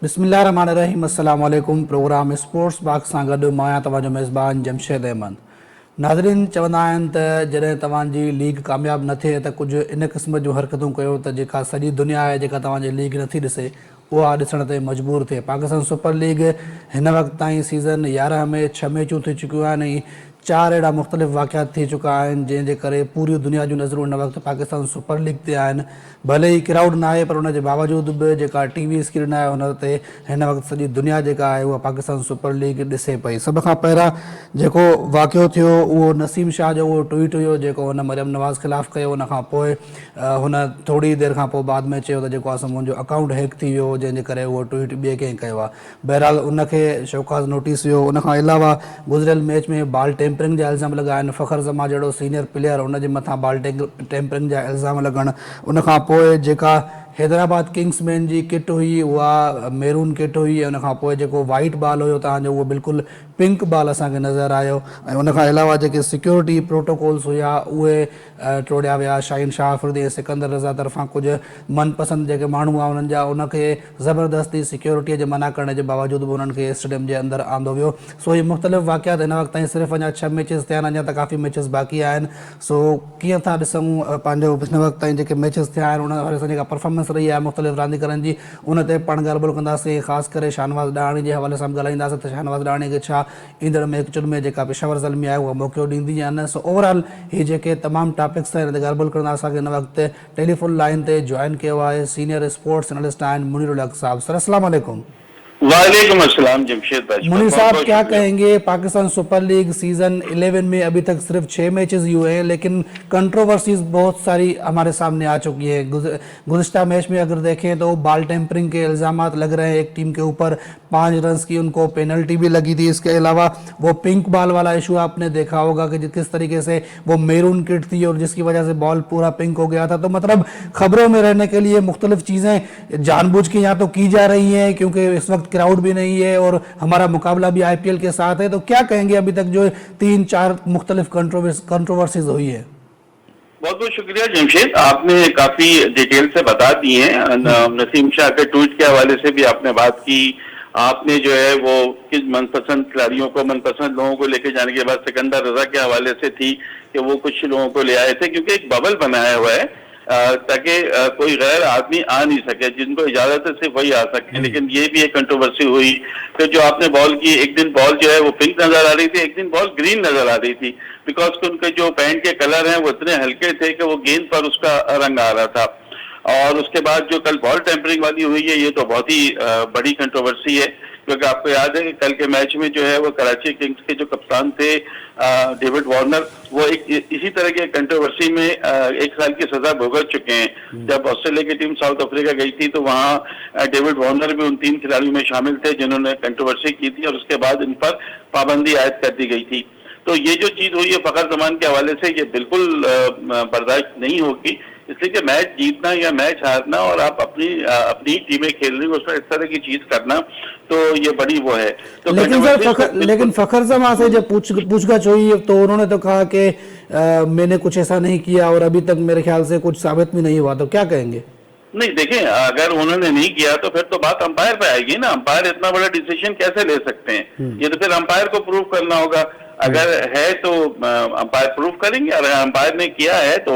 बिस्मिल्लाहिर्रहमानिर्रहीम। अस्सलाम वालेकुम। प्रोग्राम स्पोर्ट्स बाक्स सां गॾु मां आहियां तव्हांजो मेज़बान जमशेद अहमद। नाज़रीन, चवंदा आहिनि त जॾहिं तव्हांजी लीग कामयाबु न थिए त कुझु इन क़िस्म जूं हरकतूं कयो त जेका सॼी दुनिया आहे जेका तव्हांजी लीग नथी ॾिसे उहा ॾिसण ते मजबूर थिए। पाकिस्तान सुपर लीग हिन वक़्तु ताईं सीज़न 11 में 6 मैचूं थी चुकियूं आहिनि ऐं 4 अहिड़ा मुख़्तलिफ़ वाक़ियात थी चुका आहिनि जंहिंजे करे पूरी दुनिया जूं नज़रूं हिन वक़्तु पाकिस्तान सुपर लीग ते आहिनि। भले ई क्राउड न आहे पर उनजे बावजूदि बि जेका टीवी स्क्रीन आहे उन ते हिन वक़्तु सॼी दुनिया जेका आहे उहा पाकिस्तान सुपर लीग ॾिसे पई। सभ खां पहिरां जेको वाक़ियो थियो उहो नसीम शाह जो उहो ट्वीट हुयो जेको हुन मरियम नवाज़ ख़िलाफ़ु कयो। उनखां पोइ हुन थोरी देरि खां पोइ बाद में चयो त जेको आहे मुंहिंजो अकाउंट हैक थी वियो, जंहिंजे करे उहो ट्वीट ॿिए कंहिं कयो आहे। बहरहाल उनखे शौकाज़ नोटिस वियो। उनखां अलावा गुज़िरियल मैच में बॉल टेम्परिंग जा इल्ज़ाम लॻा आहिनि। फ़खर ज़मा जहिड़ो सीनियर प्लेयर उनजे मथां बॉल टेम्परिंग जा इल्ज़ाम लॻण। उनखां पोइ जेका हैदराबाद किंग्समैन जी किट हुई उहा मैरून किट हुई ऐं उनखां पोइ जेको वाइट बॉल हुयो तव्हांजो उहो बिल्कुलु पिंक बॉल असांखे नज़र आयो। ऐं उनखां अलावा जेके सिक्योरिटी प्रोटोकॉल्स हुया उहे टोड़िया विया। शाहीन शाह अफरीदी ऐं सिकंदर रज़ा तरफ़ां कुझु मनपसंदि जेके माण्हू हुआ उन्हनि जा उनखे ज़बरदस्ती सिक्योरिटीअ जे मना करण जे बावजूदि बि उन्हनि खे स्टेडियम जे अंदरि आंदो वियो। सो इहे मुख़्तलिफ़ वाक़ियात हिन वक़्तु ताईं सिर्फ़ु अञा 6 मैचिस थिया आहिनि, अञा त काफ़ी मैचिस बाक़ी आहिनि। सो कीअं था ॾिसूं पंहिंजो हिन वक़्तु ताईं जेके मैचिस थिया आहिनि उन वारे सां जेका परफॉर्मेंस रही आहे मुख़्तलिफ़ रांदीगरनि जी उन ते पाण ॻाल्हि ॿोल कंदासीं। ख़ासि करे शाहनवाज़ ॾाणी जे हवाले सां ॻाल्हाईंदासीं त शाहनवाज़ ॾाणी खे छा ईंदड़ मैचुनि में जेका पेशावर ज़ल्मी आहे उहा मौक़ो ॾींदी या न। सो ओवरऑल ही जेके तमामु टॉपिक्स आहिनि हिन ते ॻाल्हि ॿोल करण असांखे हिन वक़्तु टेलीफोन लाइन ते जॉइन कयो आहे सीनियर स्पोर्ट्स एनालिस्ट आहिनि मुनीर उल हक साहब। सर अस्सलाम वालेकुम। वालेकुम अस्सलाम जमशेद भाई, मुनीर बहुत साहब, बहुत क्या शुक्रिया। कहेंगे? पाकिस्तान सुपर लीग सीज़न 11 में अभी तक सिर्फ 6 मैचेस ही हुए हैं लेकिन कंट्रोवर्सीज बहुत सारी हमारे सामने आ चुकी है। गुज़िश्ता मैच में अगर देखें तो बॉल टेम्परिंग के इल्ज़ाम लग रहे हैं एक टीम के ऊपर, 5 रन की उनको पेनल्टी भी लगी थी। इसके अलावा वो पिंक बॉल वाला इशू आपने देखा होगा कि किस तरीके से वो मैरून किट थी और जिसकी वजह से बॉल पूरा पिंक हो गया था। तो मतलब खबरों में रहने के लिए मुख्तलिफ चीज़ें जानबूझ के यहाँ तो की जा रही हैं क्योंकि इस वक्त क्राउड भी नहीं है और हमारा मुकाबला भी आईपीएल के साथ है। तो क्या कहेंगे अभी तक जो 3-4 मुख्तलिफ कंट्रोवर्सीज हुई है? बहुत बहुत शुक्रिया जमशेद, आपने काफी डिटेल से बता दी है। नसीम शाह के ट्वीट के हवाले से भी आपने बात की। आपने जो है वो किस मनपसंद खिलाड़ियों को, मनपसंद लोगों को लेके जाने के बाद सिकंदर रजा के हवाले से थी कि वो कुछ लोगों को ले आए थे क्योंकि एक बबल बनाया हुआ है ताकि कोई गैर आदमी आ नहीं सके, जिनको इजाजत है सिर्फ वही आ सके। लेकिन ये भी एक कंट्रोवर्सी हुई। फिर जो आपने बॉल की, एक दिन बॉल जो है वो पिंक नजर आ रही थी, एक दिन बॉल ग्रीन नजर आ रही थी, बिकॉज उनके जो पैंट के कलर हैं वो इतने हल्के थे कि वो गेंद पर उसका रंग आ रहा था। और उसके बाद जो कल बॉल टेम्परिंग वाली हुई है ये तो बहुत ही बड़ी कंट्रोवर्सी है, क्योंकि आपको याद है कि कल के मैच में जो है वो कराची किंग्स के जो कप्तान थे डेविड वार्नर, वो एक इसी तरह के कंट्रोवर्सी में 1 साल की सजा भुगत चुके हैं। जब ऑस्ट्रेलिया की टीम साउथ अफ्रीका गई थी तो वहां डेविड वार्नर भी उन 3 खिलाड़ियों में शामिल थे जिन्होंने कंट्रोवर्सी की थी और उसके बाद इन पर पाबंदी आयद कर दी गई थी। तो ये जो चीज हुई है फखर जमान के हवाले से, ये बिल्कुल बर्दाश्त नहीं होगी, इसलिए कि मैच जीतना या मैच हारना और आप अपनी टीमें खेल रही हो उसमें इस तरह की चीज करना, तो ये बड़ी वो है। तो लेकिन फखर जमा से जब पूछगछ हुई तो उन्होंने तो कहा कि मैंने कुछ ऐसा नहीं किया और अभी तक मेरे ख्याल से कुछ साबित भी नहीं हुआ। तो क्या कहेंगे? नहीं, देखें, अगर उन्होंने नहीं किया तो फिर तो बात अंपायर पे आएगी ना। अंपायर इतना बड़ा डिसीजन कैसे ले सकते हैं? ये तो फिर अंपायर को प्रूव करना होगा। अगर है तो अंपायर प्रूव करेंगे, अगर अंपायर ने किया है तो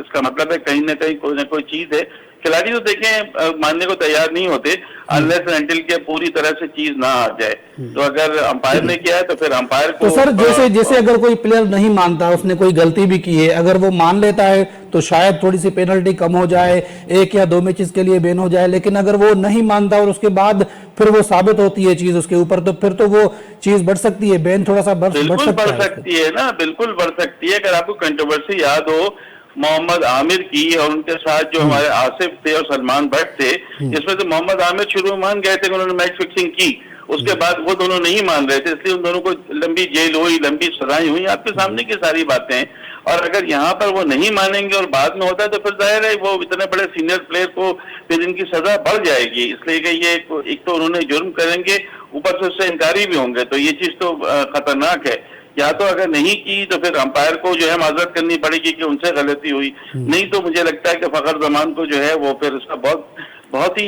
इसका मतलब है कहीं ना कहीं कोई ना कोई चीज है। खिलाड़ी तो देखें मानने को तैयार नहीं होते अनलेस अनटिल के पूरी तरह से चीज ना आ जाए। तो अगर अंपायर ने किया है तो फिर अंपायर को, तो सर जैसे अगर कोई प्लेयर नहीं मानता, उसने कोई गलती भी की है, अगर वो मान लेता है तो शायद थोड़ी सी पेनल्टी कम हो जाए, 1 या 2 मैचेस के लिए बैन हो जाए। लेकिन अगर वो नहीं मानता और उसके बाद फिर वो साबित होती है चीज उसके ऊपर, तो फिर तो वो चीज बढ़ सकती है, बैन थोड़ा सा बढ़ सकती है ना, बिल्कुल बढ़ सकती है। अगर आपको कंट्रोवर्सी याद हो मोहम्मद आमिर की और उनके साथ जो हमारे आसिफ थे और सलमान भट्ट थे, जिसमें से मोहम्मद आमिर शुरू में मान गए थे कि उन्होंने मैच फिक्सिंग की, उसके बाद वो दोनों नहीं मान रहे थे, इसलिए उन दोनों को लंबी जेल हुई, लंबी सजाएं हुई। आपके सामने की सारी बातें। और अगर यहाँ पर वो नहीं मानेंगे और बाद में होता है तो फिर जाहिर है वो इतने बड़े सीनियर प्लेयर को फिर इनकी सजा बढ़ जाएगी। इसलिए कि ये एक तो उन्होंने जुर्म करेंगे, ऊपर से उससे इनकारी भी होंगे, तो ये चीज तो खतरनाक है। या तो अगर नहीं की तो फिर अंपायर को जो है माजरत करनी पड़ेगी कि उनसे गलती हुई, नहीं तो मुझे लगता है कि फखर जमान को जो है वो फिर उसका बहुत बहुत ही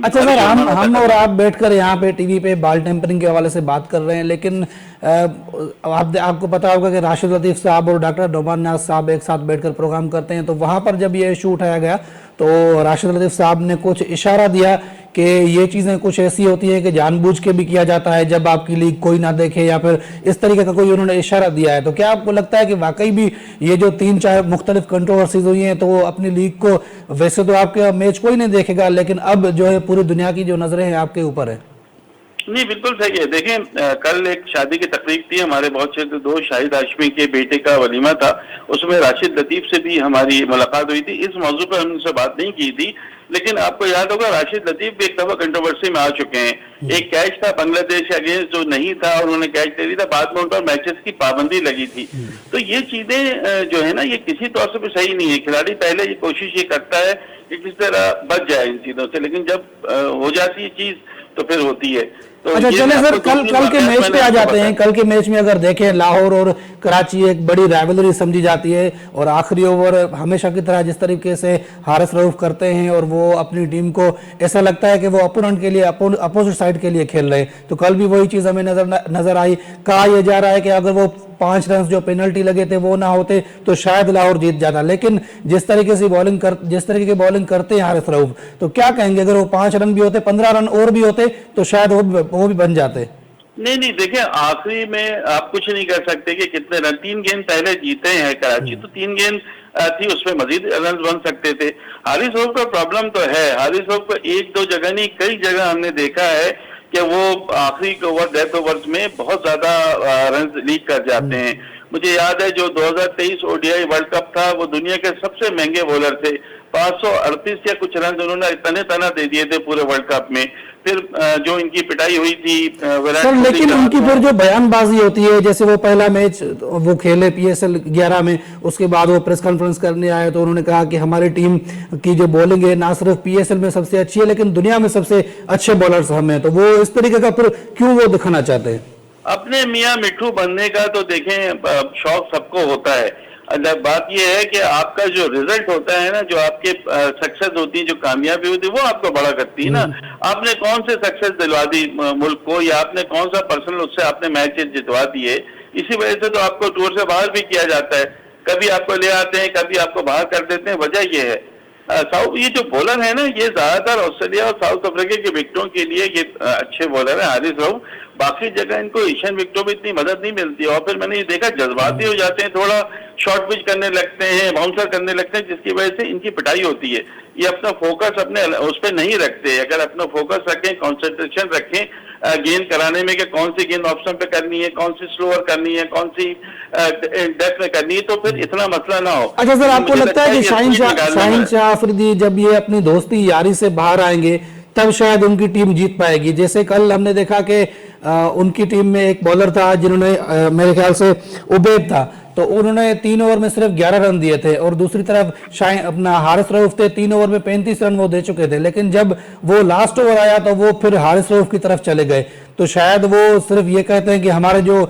अच्छा सर, हम और आप बैठकर यहाँ पे टीवी पे बॉल टेम्परिंग के हवाले से बात कर रहे हैं, लेकिन आपको पता होगा कि राशिद लतीफ साहब और डॉक्टर नोमान नाज साहब एक साथ बैठकर प्रोग्राम करते हैं। तो वहां पर जब ये इशू उठाया गया तो राशिद लतीफ साहब ने कुछ इशारा दिया कि ये चीज़ें कुछ ऐसी होती हैं कि जानबूझ के भी किया जाता है जब आपकी लीग कोई ना देखे, या फिर इस तरीके का कोई उन्होंने इशारा दिया है। तो क्या आपको लगता है कि वाकई भी ये जो 3-4 मुख्तलिफ कंट्रोवर्सीज हुई हैं, तो वो अपनी लीग को, वैसे तो आपका मैच कोई नहीं देखेगा, लेकिन अब जो है पूरी दुनिया की जो नजरें हैं आपके ऊपर है? नहीं, बिल्कुल सही है। देखें, कल एक शादी की तकरीब थी, हमारे बहुत क्षेत्र दोस्त शाहिद हाशमी के बेटे का वलीमा था, उसमें राशिद लतीफ से भी हमारी मुलाकात हुई थी। इस मौजू पर हमने उनसे बात नहीं की थी, लेकिन आपको याद होगा राशिद लतीफ भी एक दफा कंट्रोवर्सी में आ चुके हैं। एक कैच था बांग्लादेश के अगेंस्ट जो नहीं था, उन्होंने कैच दे दिया था, बाद में उन पर मैचेस की पाबंदी लगी थी। तो ये चीजें जो है ना, ये किसी तौर से भी सही नहीं है। खिलाड़ी पहले ये कोशिश ये करता है कि किस तरह बच जाए इन चीजों से, लेकिन जब हो जाती है चीज तो फिर होती है। तो अच्छा चले सर, कल के मैच पे आ जाते हैं। कल के मैच में अगर देखें, लाहौर और कराची एक बड़ी राइवलरी समझी जाती है, और आखिरी ओवर हमेशा की तरह जिस तरीके से हारिस रऊफ करते हैं और वो अपनी टीम को ऐसा लगता है कि वो अपोनेंट के लिए, अपोजिट साइड के लिए खेल रहे हैं, तो कल भी वही चीज हमें नजर आई। कहा यह जा रहा है कि अगर वो 5 रन जो पेनल्टी लगे थे वो ना होते तो शायद लाहौर जीत जाता, लेकिन जिस तरीके की बॉलिंग करते हैं हारिस रऊफ, तो क्या कहेंगे, अगर वो 5 रन भी होते, 15 रन और भी होते, तो शायद वो भी बन जाते? नहीं, देखिए, आखिरी में आप कुछ नहीं कर सकते कि कितने रन। 3 गेंद पहले जीते हैं कराची, तो 3 गेंद थी, उसमें मजीद रन बन सकते थे। हारिस रऊफ का प्रॉब्लम तो है, हारिस रऊफ को 1-2 जगह नहीं, कई जगह हमने देखा है कि वो आखिरी ओवर, डेथ ओवर्स में बहुत ज्यादा रन लीक कर जाते हैं। मुझे याद है जो 2023 ओडीआई वर्ल्ड कप था, वो दुनिया के सबसे महंगे बॉलर थे, 538 या कुछ रन उन्होंने तना दे दिए थे पूरे वर्ल्ड कप में। फिर जो इनकी पिटाई हुई थी सर, लेकिन उनकी फिर जो बयानबाजी होती है, जैसे वो पहला मैच वो खेले PSL 11 में, उसके बाद वो प्रेस कॉन्फ्रेंस करने आए तो उन्होंने कहा कि हमारी टीम की जो बॉलिंग है ना सिर्फ PSL में सबसे अच्छी है, लेकिन दुनिया में सबसे अच्छे बॉलर्स हम हैं। तो वो इस तरीके का फिर क्यों वो दिखाना चाहते हैं? अपने मियाँ मिट्ठू बनने का तो देखें शौक सबको होता है। बात यह है कि आपका जो रिजल्ट होता है ना, जो आपके सक्सेस होती है, जो कामयाबी होती है, वो आपको बड़ा करती है ना। आपने कौन से सक्सेस दिलवा दी मुल्क को, या आपने कौन सा पर्सनल उससे आपने मैच जितवा दिए, इसी वजह से तो आपको टूर से बाहर भी किया जाता है। कभी आपको ले आते हैं, कभी आपको बाहर कर देते हैं। वजह यह है ये जो बॉलर है ना, ये ज्यादातर ऑस्ट्रेलिया और साउथ अफ्रीका के विकेटों के लिए ये अच्छे बॉलर है हारिस रऊफ। बाकी जगह इनको एशियन विकेटों में इतनी मदद नहीं मिलती, और फिर मैंने ये देखा जज्बाती हो जाते हैं, थोड़ा शॉर्ट पिच करने लगते हैं, बाउंसर करने लगते हैं, जिसकी वजह से इनकी पिटाई होती है। ये अपना फोकस अपने उस पर नहीं रखते। अगर अपना फोकस रखें, कॉन्सेंट्रेशन रखें गेंद कराने में कि कौन सी गेंद ऑप्शन पे करनी है, कौन सी स्लोअर करनी है, कौन सी डेथ में करनी है, तो फिर इतना मसला ना हो। अच्छा सर, आपको लगता है कि शाहीन शाह अफरीदी जब ये अपनी दोस्ती यारी से बाहर आएंगे तब शायद उनकी टीम जीत पाएगी? जैसे कल हमने देखा कि उनकी टीम में एक बॉलर था जिन्होंने मेरे ख्याल से उबैद था, तो उन्होंने 3 ओवर में सिर्फ 11 रन दिए थे, और दूसरी तरफ अपना हारिस रऊफ थे, 3 ओवर में 35 रन वो दे चुके थे, लेकिन जब वो लास्ट ओवर आया तो वो फिर हारिस रऊफ की तरफ चले गए। तो शायद वो सिर्फ ये कहते हैं कि हमारे जो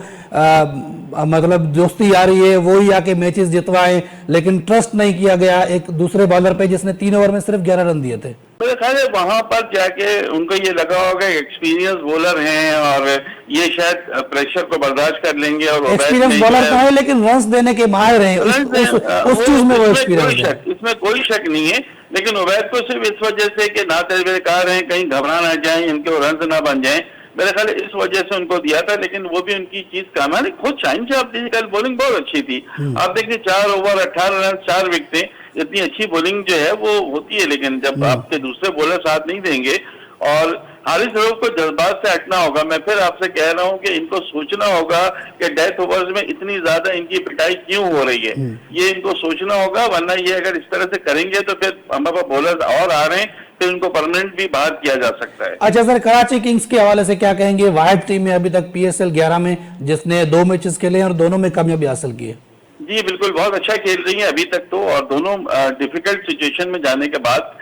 मतलब दोस्ती यारी है वो ही आके मैचेस जितवाएं, लेकिन ट्रस्ट नहीं किया गया एक दूसरे बॉलर पे जिसने 3 ओवर में सिर्फ 11 रन दिए थे। मेरे ख्याल है वहां पर जाके उनको ये लगा होगा एक्सपीरियंस बॉलर हैं और ये शायद प्रेशर को बर्दाश्त कर लेंगे। और एक्सपीरियंस बॉलर तो है, लेकिन रन्स देने के माहिर हैं, उस चीज में वो एक्सपीरियंस है, इसमें कोई शक नहीं है। लेकिन उबैद को सिर्फ इस वजह से कि ना तजुर्बेकार हैं, कहीं घबरा ना जाए, इनके रन्स ना बन जाए, मेरे ख्याल इस वजह से उनको दिया था। लेकिन वो भी उनकी चीज काम है। खुद शाहीन शाह अफरीदी कल बॉलिंग बहुत अच्छी थी। आप देखिए 4 ओवर 18 रन 4 विकेटें, इतनी अच्छी बॉलिंग जो है वो होती है, लेकिन जब आपके दूसरे बॉलर साथ नहीं देंगे, और हारिस रऊफ को जज्बात से हटना होगा। मैं फिर आपसे कह रहा हूँ कि इनको सोचना होगा कि डेथ ओवर्स में इतनी ज्यादा इनकी पिटाई क्यों हो रही है, ये इनको सोचना होगा। वरना ये अगर इस तरह से करेंगे तो फिर हमारे बॉलर और आ रहे हैं, फिर उनको परमानेंट भी बाहर किया जा सकता है। अच्छा सर, कराची किंग्स के हवाले से क्या कहेंगे? वाहिद टीम है अभी तक PSL 11 में जिसने 2 मैचेस खेले हैं और दोनों में कामयाबी हासिल की है। जी बिल्कुल, बहुत अच्छा खेल रही है अभी तक तो, और दोनों डिफिकल्ट सिचुएशन में जाने के बाद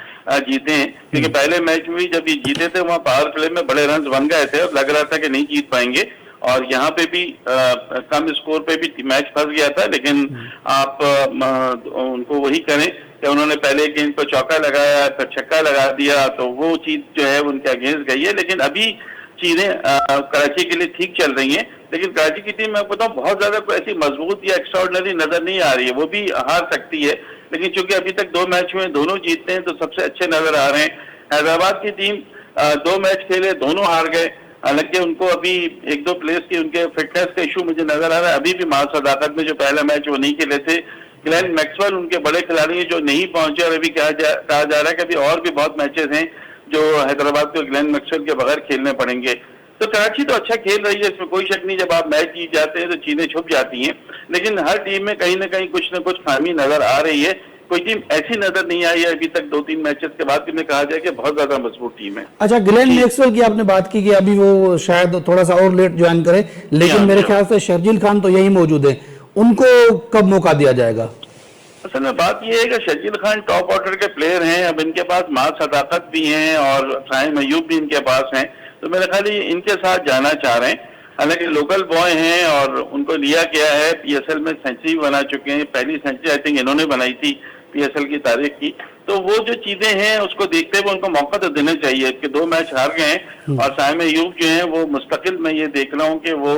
जीते हैं। क्योंकि पहले मैच में भी जब ये जीते थे वहां पावर प्ले में बड़े रन बन गए थे और लग रहा था कि नहीं जीत पाएंगे, और यहाँ पे भी कम स्कोर पे भी मैच फंस गया था। लेकिन आप उनको वही करें कि उन्होंने पहले गेंद पर चौका लगाया, फिर छक्का लगा दिया, तो वो चीज जो है उनके अगेंस्ट गई है। लेकिन अभी चीजें कराची के लिए ठीक चल रही हैं। लेकिन कराची की टीम मैं बताऊं बहुत ज्यादा कोई ऐसी मजबूत या एक्स्ट्राऑर्डिनरी नजर नहीं आ रही है, वो भी हार सकती है। लेकिन चूंकि अभी तक 2 मैच हुए, दोनों जीतते हैं, तो सबसे अच्छे नजर आ रहे हैं। हैदराबाद की टीम 2 मैच खेले, दोनों हार गए। हालांकि उनको अभी 1-2 प्लेयर्स की उनके फिटनेस का इशू मुझे नजर आ रहा है। अभी भी मां सदाकत में जो पहला मैच वो नहीं खेले थे। ग्लेन मैक्सवेल उनके बड़े खिलाड़ी हैं जो नहीं पहुंचे, और अभी कहा जा रहा है कि अभी और भी बहुत मैचेस हैं जो हैदराबाद को ग्लेन मैक्सवेल के बगैर खेलने पड़ेंगे। तो कराची तो अच्छा खेल रही है, इसमें कोई शक नहीं। जब आप मैच जीत जाते हैं तो चीजें छुप जाती हैं, लेकिन हर टीम में कहीं ना कहीं कुछ न कुछ खामी नजर आ रही है। कोई टीम ऐसी नजर नहीं आई है अभी तक 2-3 मैचेस के बाद भी मैं कहा जाए कि बहुत ज्यादा मजबूत टीम है। अच्छा, ग्लेन मैक्सवेल की आपने बात की कि अभी वो शायद थोड़ा सा और लेट ज्वाइन करे, लेकिन मेरे ख्याल से शर्जील खान तो यही मौजूद है, उनको कब मौका दिया जाएगा? असल में बात यह है कि शर्जील खान टॉप ऑर्डर के प्लेयर हैं। अब इनके पास मां सदाकत भी हैं और साहिम अयूब भी इनके पास हैं, तो मेरे ख्याल इनके साथ जाना चाह रहे हैं। हालांकि लोकल बॉय हैं और उनको लिया गया है। पीएसएल में सेंचुरी बना चुके हैं, पहली सेंचुरी आई थिंक इन्होंने बनाई थी पीएसएल की तारीख की। तो वो जो चीजें हैं उसको देखते हुए उनको मौका तो देना चाहिए कि 2 मैच हार गए हैं। और साहिम अयूब जो है वो मुस्तकिल मैं ये देख रहा हूँ कि वो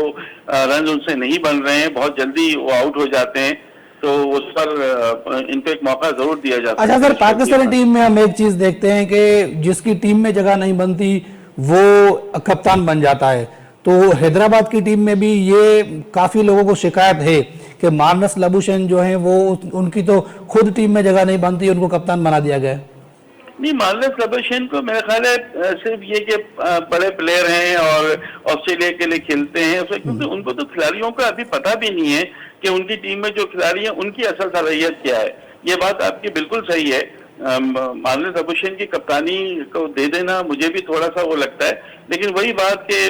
रन उनसे नहीं बन रहे हैं, बहुत जल्दी वो आउट हो जाते हैं, तो उस पर इनको एक मौका जरूर दिया जाता है। अच्छा सर, पाकिस्तानी टीम में हम एक चीज देखते हैं कि जिसकी टीम में जगह नहीं बनती वो कप्तान बन जाता है, तो हैदराबाद की टीम में भी ये काफी लोगों को शिकायत है कि मार्नस लबुशेन जो है वो उनकी तो खुद टीम में जगह नहीं बनती, उनको कप्तान बना दिया गया। नहीं, मार्नस लबुशेन को मेरा ख्याल है सिर्फ ये कि बड़े प्लेयर हैं और ऑस्ट्रेलिया के लिए खेलते हैं, क्योंकि उनको तो खिलाड़ियों का अभी पता भी नहीं है कि उनकी टीम में जो खिलाड़ी हैं उनकी असल सलाहियत क्या है। ये बात आपकी बिल्कुल सही है। मार्नस लबुशेन की कप्तानी को दे देना मुझे भी थोड़ा सा वो लगता है, लेकिन वही बात के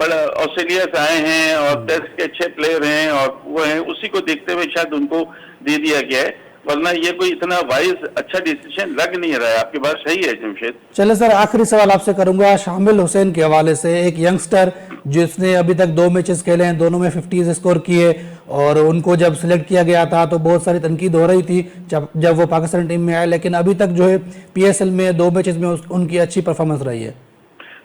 ऑस्ट्रेलिया से आए हैं और टेस्ट के अच्छे प्लेयर हैं और वो हैं, उसी को देखते हुए शायद उनको दे दिया गया है, वरना ये कोई इतना वाइज अच्छा डिसीजन लग नहीं रहा है। आपकी बात सही है जमशेद। चले सर, आखिरी सवाल आपसे करूंगा शामिल हुसैन के हवाले से। एक यंगस्टर जिसने अभी तक 2 मैचेस खेले हैं, दोनों में 50 स्कोर किए, और उनको जब सिलेक्ट किया गया था तो बहुत सारी तनकीद हो रही थी जब वो पाकिस्तान टीम में आए, लेकिन अभी तक जो है पीएसएल में 2 मैचेस में उनकी अच्छी परफॉर्मेंस रही है।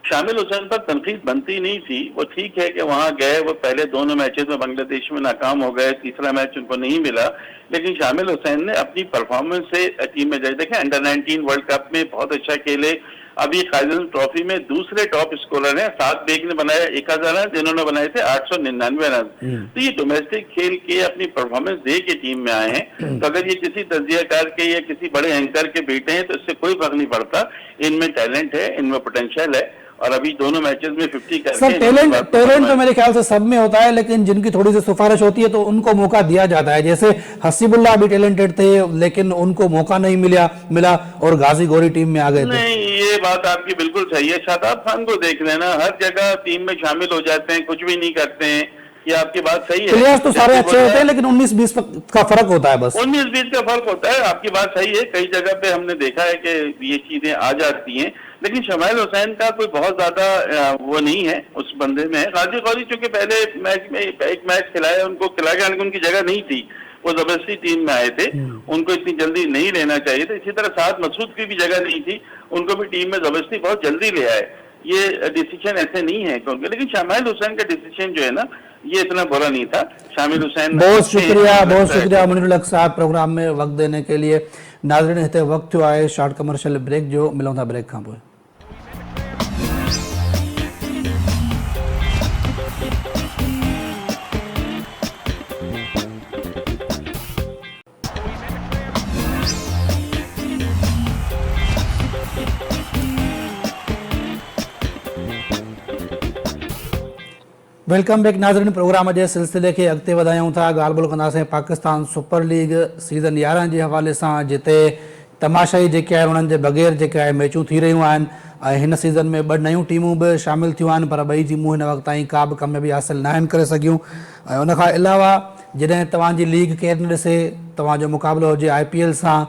शामिल हुसैन पर तनकीद बनती नहीं थी। वो ठीक है कि वहां गए, वो पहले दोनों मैचेस में बांग्लादेश में नाकाम हो गए, तीसरा मैच उनको नहीं मिला, लेकिन शामिल हुसैन ने अपनी परफॉर्मेंस से टीम में जाए। देखें, अंडर 19 वर्ल्ड कप में बहुत अच्छा खेले। अभी काइजन ट्रॉफी में दूसरे टॉप स्कोरर हैं। 7 बेग ने बनाया 1000 रन, जिन्होंने बनाए थे 899 रन। तो ये डोमेस्टिक खेल के अपनी परफॉर्मेंस दे के टीम में आए हैं। तो अगर ये किसी तजियाकार के या किसी बड़े एंकर के बेटे हैं तो इससे कोई फर्क नहीं पड़ता। इनमें टैलेंट है, इनमें पोटेंशियल है, और अभी दोनों मैचेस में 50 करके सर टैलेंट तो मेरे ख्याल से सब में होता है, लेकिन जिनकी थोड़ी सी सिफारिश होती है तो उनको मौका दिया जाता है। जैसे हसीबुल्लाह भी टैलेंटेड थे, लेकिन उनको मौका नहीं मिला और गाजी गोरी टीम में आ गए थे। नहीं, ये बात आपकी बिल्कुल सही है। शादाब खान को देख लेना, हर जगह टीम में शामिल हो जाते हैं, कुछ भी नहीं करते हैं। ये आपकी बात सही है। प्लेयर्स तो सारे अच्छे होते हैं, लेकिन 19-20 का फर्क होता है, बस 19-20 का फर्क होता है। आपकी बात सही है। कई जगह पे हमने देखा है कि ये चीजें आ जाती हैं, लेकिन शमाइल हुसैन का कोई बहुत ज्यादा वो नहीं है उस बंदे में। गाजी गौरी चूंकि पहले मैच में एक मैच खिलाया, उनको खिला गया, लेकिन उनकी जगह नहीं थी, वो जबरदस्ती टीम में आए थे, उनको इतनी जल्दी नहीं लेना चाहिए था। इसी तरह साथ मसूद की भी जगह नहीं थी, उनको भी टीम में जबरदस्ती बहुत जल्दी ले आए। ये डिसीजन ऐसे नहीं है क्योंकि, लेकिन शामिल हुसैन का डिसीजन जो है ना, ये इतना बुरा नहीं था। शामिल हुसैन बहुत शुक्रिया मुनीरुल हक साहब प्रोग्राम में वक्त देने के लिए। नाज़रीन, हिते वक्त थियो आहे शॉर्ट कमर्शियल ब्रेक जो, मिलूं था ब्रेक खां पोइ। वेलकम बैक नाज़रीन, प्रोग्राम जे सिलसिले के अॻिते वधायूं था। ॻाल्हि ॿोल कंदासीं पाकिस्तान सुपर लीग सीज़न 11 जे हवाले सां, जिते तमाशाई जेके आहे उन्हनि जे बग़ैर जेके आहे मैचूं थी रहियूं आहिनि। ऐं हिन सीज़न में 2 नयूं टीमूं बि शामिल थियूं आहिनि, पर 2 टीमूं हिन वक़्त ताईं का बि कामयाबी हासिल न आहिनि करे सघियूं। ऐं उनखां अलावा जॾहिं तव्हांजी लीग केरु न ॾिसे, तव्हांजो मुक़ाबिलो हुजे IPL सां,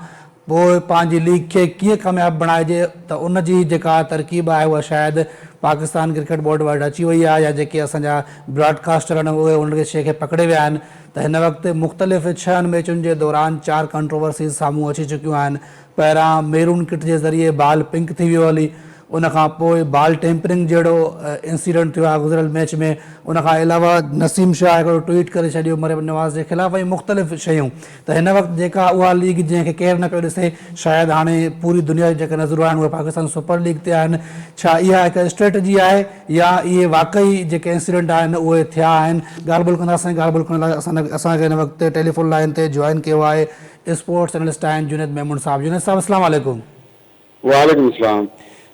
पोइ पंहिंजी लीग खे कीअं कामयाबु बणाइजे, त उन जी जेका तरकीब आहे उहा शायदि पाकिस्तान क्रिकेट बोर्ड वटि अची वई आहे या जेके असांजा ब्रॉडकास्टर आहिनि उहे उन शइ खे पकड़े विया आहिनि त हिन वक़्तु मुख़्तलिफ़ 6 मैचुनि जे दौरान 4 कंट्रोवर्सीज़ साम्हूं अची चुकियूं आहिनि। पहिरां मेरून किट जे ज़रिए बाल पिंक थी वियो हली, उनखां पोइ बाल टेम्परिंग जहिड़ो इंसिडेंट थियो आहे गुज़िरियल मैच में। उनखां अलावा नसीम शाह हिकिड़ो ट्वीट करे छॾियो मरियम नवाज़ जे ख़िलाफ़ ऐं मुख़्तलिफ़ शयूं। त हिन वक़्तु जेका उहा लीग जंहिंखे केरु न पियो ॾिसे, शायदि हाणे पूरी दुनिया जी जेके नज़रूं आहिनि उहे पाकिस्तान सुपर लीग ते आहिनि। छा इहा हिकु स्ट्रेटजी आहे या इहे वाक़ई जेके इंसिडेंट आहिनि उहे थिया आहिनि? ॻाल्हि ॿोल कंदासीं। ॻाल्हि ॿोल करण लाइ असांखे हिन वक़्तु टेलीफोन लाइन ते जॉइन कयो आहे स्पोर्ट्स एनालिस्ट आहिनि जुनैद मेमून साहब। जुनैद साहब अस्सलाम वालेकुम। वालेकुम सलाम।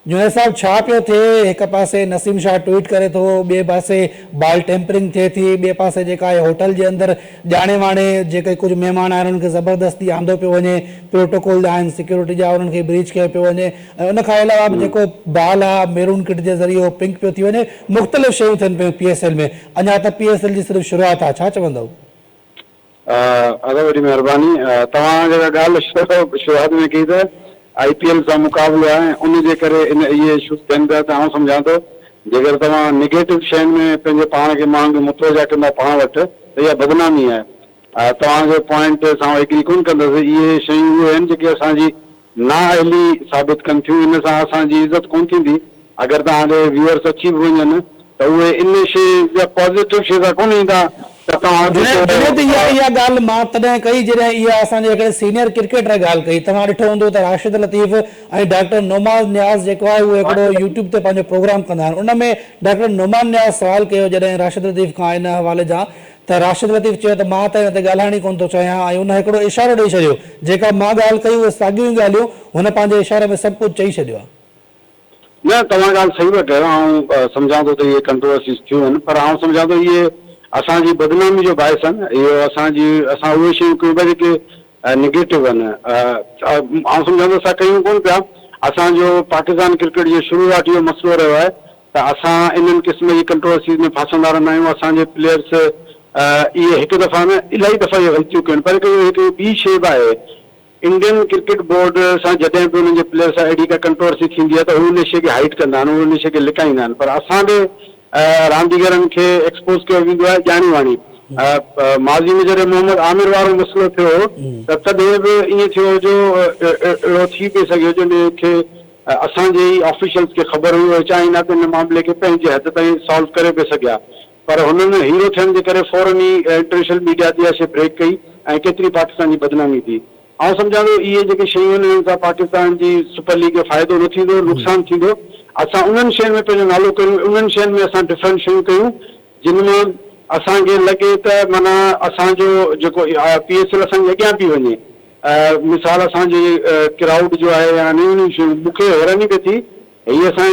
जुनैद साहब, छा पियो थिए? हिकु पासे नसीम शाह ट्वीट करे थो, ॿिए पासे बाल टेम्परिंग थिए थी, ॿिए पासे जेका आहे होटल जे अंदरि ॼाणे वाणे जेके कुझु महिमान आहिनि उन्हनि खे ज़बरदस्ती आंदो पियो वञे, प्रोटोकॉल आहिनि सिक्योरिटी जा उन्हनि खे ब्रीच कयो पियो वञे, ऐं उनखां अलावा बि जेको बाल आहे मेरून किट जे ज़रिए पिंक पियो थी वञे, मुख़्तलिफ़ शयूं थियनि पियूं PSL में। अञा त PSL जी सिर्फ़ु शुरूआत आहे, छा चवंदव? वॾी महिरबानी। तव्हां जेका ॻाल्हि शुरूआत में कई त IPL सां मुक़ाबिलो आहे, उन जे करे इहे इशूज़ थियनि पिया। त आउं सम्झां थो जेकर तव्हां निगेटिव शयुनि में पंहिंजे पाण खे माण्हुनि खे मुतवजा कंदा पाण वटि त इहा बदनामी आहे। तव्हांजो पॉइंट सां एग्री कोन कंदुसि। इहे शयूं उहे आहिनि जेके असांजी नाअहली साबित कनि थियूं। इन सां असांजी इज़त कोन थींदी। अगरि तव्हांजे व्यूअर्स अची बि वञनि त उहे इन शइ जा पॉज़िटिव शइ सां कोन ईंदा। इहा ॻाल्हि मां तॾहिं कई जॾहिं इहा असांजे हिकिड़े सीनियर क्रिकेटर ॻाल्हि कई। तव्हां ॾिठो हूंदो त राशिद लतीफ़ ऐं डॉक्टर नोमाज़ नियाज़ जेको आहे उहो हिकिड़ो यूट्यूब ते पंहिंजो प्रोग्राम कंदा आहिनि। उन में डॉक्टर नोमाज़ नियाज़ सवाल कयो जॾहिं राशिद लतीफ़ खां इन हवाले जा, त राशिद लतीफ़ चयो त मां त हिन ते ॻाल्हाइण ई कोन थो चाहियां, ऐं उन हिकिड़ो इशारो ॾेई छॾियो। जेका मां ॻाल्हि कई उहे साॻियूं ई ॻाल्हियूं हुन पंहिंजे इशारे में सभु कुझु चई छॾियो आहे। न, तव्हां ॻाल्हि सही था कयो। ऐं सम्झां थो त इहे कंट्रोवर्सीज़ थियूं आहिनि, पर आउं सम्झां थो इहे असांजी बदनामी जो बाहिस आहिनि। इहो असां उहे शयूं कयूं पिया जेके निगेटिव आहिनि। आउं सम्झां थो असां कयूं कोन पिया। असांजो पाकिस्तान क्रिकेट जो शुरूआत इहो मसइलो रहियो आहे त असां इन्हनि क़िस्म जी कंट्रोवर्सीज़ में फासंदा रहंदा आहियूं। असांजे प्लेयर्स इहे हिकु दफ़ा न इलाही दफ़ा इहे ग़लतियूं कनि। पर हिकु ॿी शइ बि आहे, इंडियन क्रिकेट बोर्ड सां जॾहिं बि हुननि जे प्लेयर सां अहिड़ी का कंट्रोवर्सी थींदी आहे त हू उन शइ खे हाइड कंदा आहिनि, उन शइ खे लिकाईंदा आहिनि। पर असांजे रांदीगरनि खे एक्सपोज़ कयो वेंदो आहे ॼाणी वाणी। माज़ी में जॾहिं मोहम्मद आमिर वारो मसइलो थियो त तॾहिं बि ईअं थियो जो अहिड़ो थी पियो सघे जंहिंखे असांजे ई ऑफिशियल्स खे ख़बर हुई, चाहींदा त इन मामले खे पंहिंजे हद ताईं सॉल्व करे पिए सघिया। पर हुननि हीरो थियण जे करे फौरन ई इंटरनेशनल मीडिया ते इहा शइ ब्रेक कई ऐं केतिरी पाकिस्तान जी बदनामी थी। आउं सम्झां थो इहे जेके शयूं आहिनि हिन सां पाकिस्तान जी सुपर लीग खे फ़ाइदो न थींदो, नुक़सानु थींदो। असां उन्हनि शयुनि में पंहिंजो नालो कयूं, उन्हनि शयुनि में असां डिफरेंट शयूं कयूं जिन में असांखे लॻे त माना असांजो जेको PSL असांजे अॻियां पई वञे। मिसाल असांजी क्राउड जो आहे या नयूं शयूं मूंखे हैरानी पई थी। हीअ असां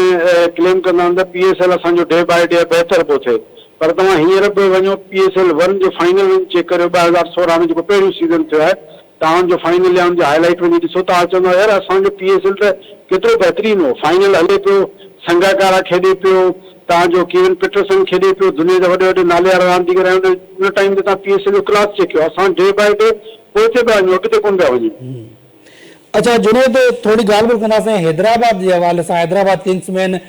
क्लेम कंदा आहिनि त PSL असांजो डे बाय डे बहितर पियो थिए। पर तव्हां हींअर बि वञो PSL 1 जो फाइनल चेक करियो 2016 में जेको पहिरियों सीज़न थियो आहे, तव्हांजो फाइनल या हुनजो हाईलाइट वञी ॾिसो त चवंदो यार असांजो PSL त केतिरो बहितरीनु हो। फाइनल हले पियो, संगाकारा खेॾे पियो, तव्हांजो केविन पीटरसन खेॾे पियो, दुनिया जा वॾे वॾे नाले वारा रांदीगर आहिनि। उन टाइम ते तव्हां PSL जो क्लास चेक कयो। असां डे बाय डे पहुचे पिया वञूं, अॻिते कोन पिया वञूं। अच्छा जुनैद, थोड़ी ॻाल्हि ॿोल कंदासीं हैदराबाद जे हवाले सां। हैदराबाद किंग्स में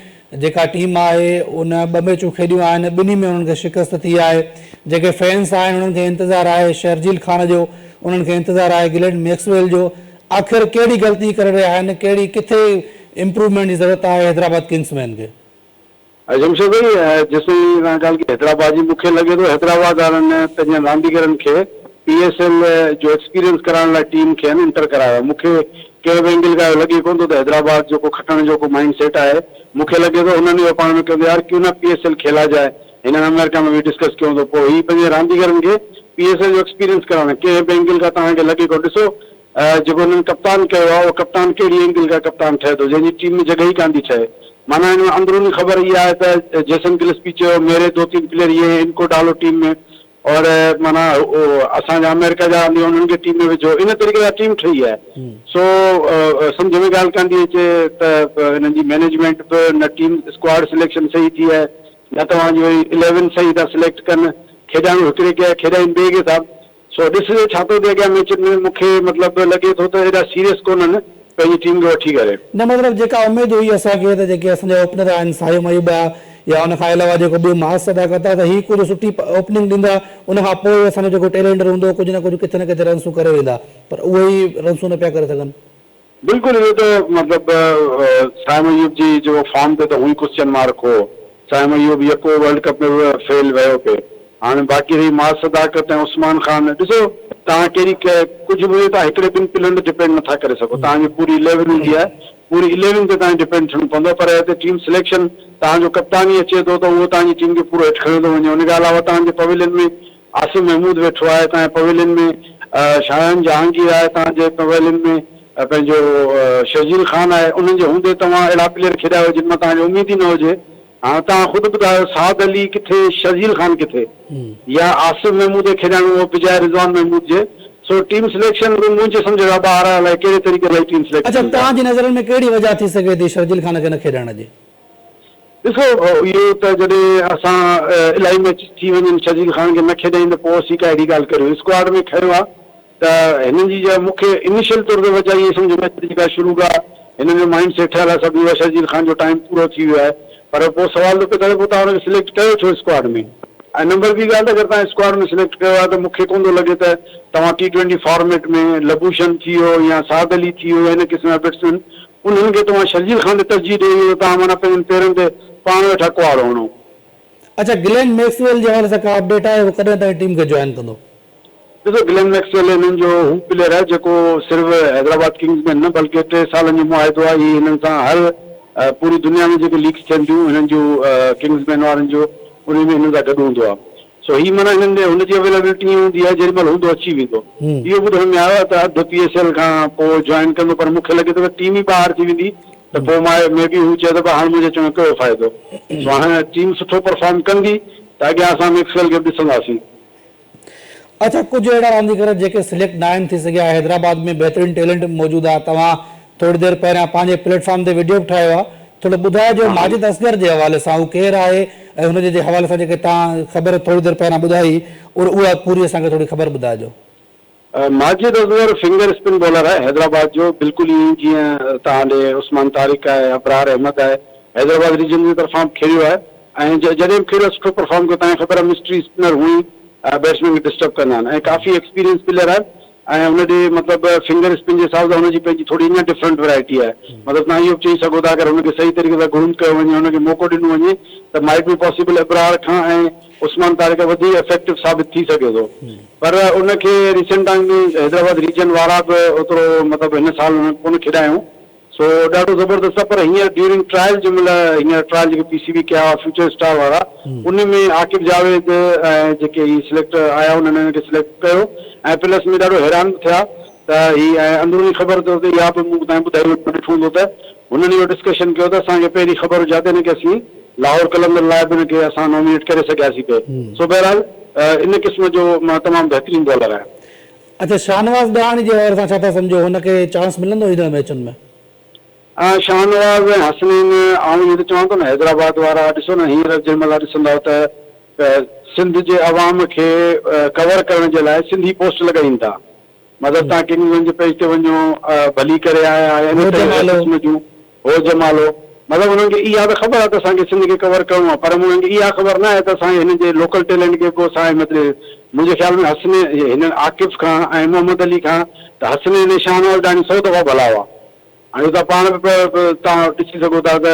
जेका टीम आहे उन 2 मैचूं खेॾियूं आहिनि, ॿिन्ही में उन्हनि खे शिकस्त थी आहे। जेके फैंस आहिनि उन्हनि खे इंतज़ारु आहे शर्जील खान जो, उन्हनि खे इंतज़ारु आहे गिलेन मैक्सवेल जो। आख़िर कहिड़ी ग़लती करे रहिया आहिनि, कहिड़ी किथे इम्प्रूवमेंट जी ज़रूरत आहे हैदराबाद किंग्समैन खे? जमशेद भाई, जेसिताईं तव्हां ॻाल्हि की हैदराबाद जी, मूंखे लॻे थो हैदराबाद वारनि पंहिंजे रांदीगरनि खे PSL जो एक्सपीरियंस कराइण लाइ टीम खे इंटर करायो। मूंखे कंहिं बि एंगल खां लॻे कोन थो त हैदराबाद जो को खटण जो को माइंड सेट आहे। मूंखे लॻे थो हुननि पाण में कंदो यार क्यों न PSL खेला जाए। हिननि अमेरिका में बि डिस्कस कयो त पोइ हीअ पंहिंजे रांदीगरनि खे PSL जो एक्सपीरियंस कराइण कंहिं बि एंगल खां तव्हांखे लॻे कोन। ॾिसो जेको हुननि कप्तान कयो आहे, उहो कप्तान कहिड़ी एंगल खां कप्तान ठहे थो जंहिंजी टीम में जॻह ई कान थी ठहे। माना हिन अंदरूनी ख़बर इहा आहे त जेसन गिल्स्पी चयो मेरे 2-3 प्लेयर ये हैं, इनको डालो टीम में, और माना असांजा अमेरिका जा उन्हनि खे टीम में विझो, इन तरीक़े सां टीम ठही आहे। सो सम्झ में ॻाल्हि कान थी अचे त हिननि जी मैनेजमेंट बि न टीम स्क्वाड सिलेक्शन सही थी आहे, न तव्हांजो 11 सही था सिलेक्ट कनि, खेॾाइणो हिकिड़े खे खेॾाइनि ॿिए खे था। सो ॾिसजे छा थो थिए अॻियां मैचनि में। मूंखे मतिलबु लॻे थो त हेॾा सीरियस कोन्हनि पंहिंजी टीम खे वठी करे। न मतिलबु जेका उमेद हुई असांखे त जेके असांजा ओपनर आहिनि साहिब अयूब आहे या उन खां अलावा जेको ॿियो महास अदा कंदा त हीअ कुझु सुठी ओपनिंग ॾींदा, उन खां पोइ असांजो जेको टैलेंट हूंदो कुझु न कुझु किथे न किथे रन्सूं करे वेंदा, पर उहे ई रन्सूं न पिया करे सघनि। बिल्कुलु, इहो त मतिलबु साहिब अयूब जी जो फॉर्म ते त हुई क्वेश्चन मार्क हो। साहिब अयूब यको वर्ल्ड कप में फेल वियो पिए। हाणे बाक़ी रही मास सदाकत ऐं उस्मान खान, ॾिसो तव्हां कहिड़ी कुझु बि तव्हां हिकिड़े ॿिनि प्लेयरनि ते डिपेंड नथा करे सघो। तव्हांजी पूरी 11 हूंदी आहे, पूरी 11 ते तव्हांखे डिपेंड थियणो पवंदो, पर हिते टीम सिलेक्शन तव्हांजो कप्तानी अचे थो त उहो तव्हांजी टीम खे पूरो हेठि खणी थो वञे। उनखां अलावा तव्हांजे पवेलियन में आसिम महमूद वेठो आहे, तव्हांजे पवेलियन में शाहन जहांगीर आहे, तव्हांजे पवेलियन में पंहिंजो शर्जील खान आहे। उन्हनि जे हूंदे तव्हां अहिड़ा प्लेयर खेॾायो जिन मां तव्हांजी उमेद ई न हुजे। हाणे तव्हां ख़ुदि ॿुधायो साद अली किथे, शर्जील खान किथे, या आसिम महमूद खेॾाइणो हो बिजाए रिज़वान महमूद जे। सो टीम सिलेक्शन मुंहिंजे सम्झ खां ॿाहिरि अलाए कहिड़े तरीक़े सां टीम अच्छा, सिलेक्शन। तव्हांजी नज़र में कहिड़ी वजह थी सघे थी शर्जील खान खे न खेॾण जी? ॾिसो इहो त जॾहिं असां इलाही मैच थी वञनि शर्जील खान खे न खेॾाईं त पोइ असीं का अहिड़ी ॻाल्हि करियो। स्क्वाड में खयो आहे त हिननि जी मूंखे इनिशियल तौर ते वजह इहे सम्झो मैच जेका शुरू खां हिननि जो माइंड सेट ठहियल आहे सभिनी जो शर्जील खान जो टाइम पूरो थी वियो आहे, पर पोइ सवाल थो पियो करे पोइ तव्हां हुनखे सिलेक्ट कयो छो स्क्वाड में। ऐं नंबर ॿी ॻाल्हि, अगरि तव्हां स्क्वाड में सिलेक्ट कयो आहे त मूंखे कोन थो लॻे त तव्हां T20 फॉर्मेट में लबूशन थी वियो या साद अली थी वियो, हिन क़िस्म जा बैट्समैन, उन्हनि खे तव्हां शर्जील खान ते तरजीह ॾेई तव्हां माना पंहिंजनि पेरनि ते पाण वेठा कुआरो हणो। अच्छा, ग्लेन मैक्सवेल जे हवाले सां का अपडेट आहे, उहो कॾहिं ताईं टीम खे जॉइन कंदो? ॾिसो ग्लेन मैक्सवेल हिननि जो हू प्लेयर आहे जेको सिर्फ़ु हैदराबाद किंग्स में न बल्कि 3 सालनि जो मुआहिदो आहे। हीअ हिननि सां हर पूरी दुनिया में जेके लीग्स थियनि थियूं हिननि जूं किंग्समैन वारनि जो, उन में हिननि सां गॾु हूंदो आहे। सो हीअ माना हिननि हुनजी अवेलेबिलिटी हूंदी आहे, जेॾी महिल हूंदो अची वेंदो। इहो ॿुधण में आयो आहे त अधु PSL खां पोइ जॉइन कंदो, पर मूंखे लॻे थो टीम ई ॿाहिरि थी वेंदी त पोइ मां मे बी हू चए थो हाणे मुंहिंजे अचण कयो फ़ाइदो। सो हाणे टीम सुठो परफॉर्म कंदी त अॻियां असां मैक्सवेल खे ॾिसंदासीं। अच्छा, कुझु अहिड़ा रांदीगर जेके सिलेक्ट न आहिनि थी सघिया, हैदराबाद में बहितरीनु टैलेंट मौजूदु आहे। तव्हां थोरी देरि पहिरियां पंहिंजे प्लेटफॉर्म ते वीडियो बि ठाहियो आहे, थोरो ॿुधाइजो माजिद असगर जे हवाले सां, उहो केरु आहे ऐं हुनजे हवाले सां जेके तव्हां ख़बर थोरी देरि पहिरियां ॿुधाई और उहा पूरी असांखे थोरी ख़बर ॿुधाइजो। Majid Asghar finger spin bowler आहे हैदराबाद जो, बिल्कुलु ई जीअं तव्हां ॾे उस्मान तारिक आहे, अबरार अहमद आहे, हैदराबाद रीजन जी तरफ़ां खेॾियो आहे। ऐं जॾहिं बि खेॾियो सुठो परफॉर्म कयो। तव्हांखे ख़बर आहे मिस्ट्री स्पिनर हुई, बैट्समैन खे डिस्टर्ब कंदा आहिनि ऐं काफ़ी एक्सपीरियंस प्लेयर आहे। ऐं हुन ॾे मतिलबु फिंगर स्पिन जे हिसाब सां हुनजी पंहिंजी थोरी अञा डिफरेंट वैरायटी आहे। मतिलबु तव्हां इहो बि चई सघो था अगरि हुनखे सही तरीक़े सां ग्रूम कयो वञे, हुनखे मौक़ो ॾिनो वञे त माइट बी पॉसिबल अबरार खां ऐं उस्मान तारिक वधीक इफेक्टिव साबित थी सघे थो। पर उनखे रिसेंट टाइम में हैदराबाद रीजन वारा बि ओतिरो मतिलबु हिन साल कोन खेॾायूं। सो ॾाढो ज़बरदस्त आहे। पर हींअर ड्यूरिंग ट्रायल जंहिं महिल हींअर ट्रायल जेके PCB कया हुआ फ्यूचर स्टार वारा, उन में आकिब जावेद ऐं जेके ही सिलेक्ट आया उन्हनि हिनखे सिलेक्ट कयो ऐं प्लस में ॾाढो हैरान थिया त हीअ ऐं अंदरूनी ख़बर अथव त इहा बि मूं तव्हां ॿुधाई ॾिठो हूंदो त हुननि इहो डिस्कशन कयो त असांखे पहिरीं ख़बर हुजे त हिनखे असीं लाहौर कलंदर लाइ बि हिनखे असां नॉमिनेट करे सघियासीं पिए। सो बहरहाल इन क़िस्म जो तमामु बहितरीनु बॉलर आहे। अच्छा, शाहनवाज़ ॾहाणी जे हवाले सां छा था सम्झो, हुनखे चांस मिलंदो इन मैचुनि में? शाहनवाज़ ऐं हसनैन, आउं चवां थो न हैदराबाद वारा ॾिसो न हींअर जंहिं महिल ॾिसंदव त सिंध जे अवाम खे कवर करण जे लाइ सिंधी पोस्ट लॻाइनि था। मतिलबु तव्हां किंग्समैन जे पेज ते वञो, भली करे आया हो जमालो, मतिलबु हुननि खे इहा त ख़बर आहे त असांखे सिंध खे कवर करिणो आहे, पर हुननि खे इहा ख़बर न आहे त असांखे हिन जे लोकल टैलेंट खे पोइ असांजे मतिलबु मुंहिंजे ख़्याल में हसनैन हिन आकिफ़ खां ऐं मोहम्मद अली खां त हसनैन ऐं शाहनवाज़ ॾाढी 100 दफ़ा भला हुआ। हाणे तव्हां पाण बि तव्हां ॾिसी सघो था त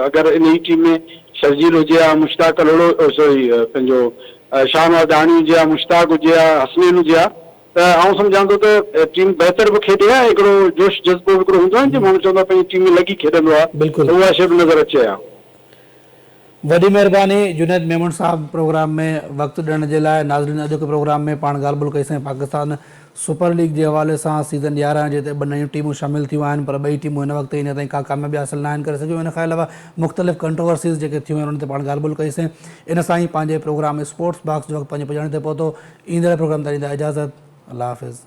अगरि इन ई टीम में शर्जील हुजे हा, मुश्ताक अलोड़ो सॉरी पंहिंजो शाहनवाज़ ॾहाणी हुजे हा, मुश्ताक हुजे हा, हसनैन हुजे हा, त आउं सम्झां थो त टीम बहितर बि खेॾे हा। हिकिड़ो जोश जज़्बो हिकिड़ो हूंदो आहे न, माण्हू चवंदो आहे पंहिंजी टीम में लॻी खेॾंदो आहे, बिल्कुलु उहा शइ बि नज़र अचे हा। वॾी महिरबानी जुनैद मेमन साहब प्रोग्राम में वक़्तु ॾियण जे लाइ। नाज़रीन, अॼु के प्रोग्राम में पाण ॻाल्हि ॿोल कईसीं पाकिस्तान सुपर लीग जे हवाले सां सीज़न 11 जे ते 2 नयूं टीमूं शामिल थियूं आहिनि, पर 2 टीमूं हिन वक़्तु हिन ताईं का कामयाबी हासिल न आहिनि करे सघियूं। हिन खां अलावा मुख़्तलिफ़ कंट्रोवर्सीज़ जेके थियूं आहिनि उन ते पाण ॻाल्हि ॿोल कईसीं। इन सां ई पंहिंजे प्रोग्राम स्पोर्ट्स बॉक्स जो वक़्तु पंहिंजे पुॼण ते पहुतो। ईंदड़ प्रोग्राम ताईं ॾींदा इजाज़त। अल्लाह हाफ़िज़।